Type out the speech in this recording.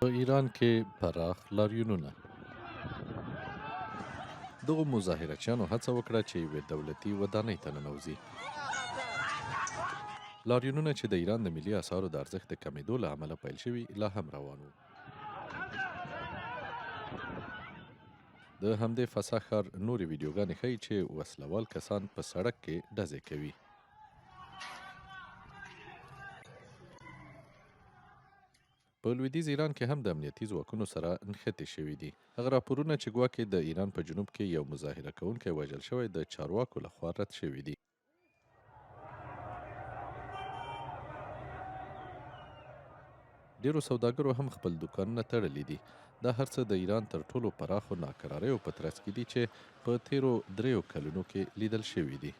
په ایران کې پراخ لاریونونه. دغو مظاهرچیانو هڅه وکړه چې یوې دولتي ودانۍ ته ننوځي. لاریونونه چې د ایران د ملي اسعارو د ارزښت د کمېدو له امله پیل شوي لا هم روان وو. د همدې فسا ښار نورې ویډیوګانې ښیي چې وسلوال کسان په سړک کې ډزې کوي. په لویدیځ ایران کې هم د امنیتي ځواکونو سره نښتې شوي دي. هغه راپورونه چې ګواکې د ایران په جنوب کې یو مظاهره کوونکی وژل شوی د چارواکو لخوا رد شوي دي. ډیرو سوداګرو هم خپل دوکانونه تړلي دي. دا هر څه د ایران تر ټولو پراخو ناکراریو په ترڅ کې دي چې په تیرو 3 کلونو کې لیدل شوي دي.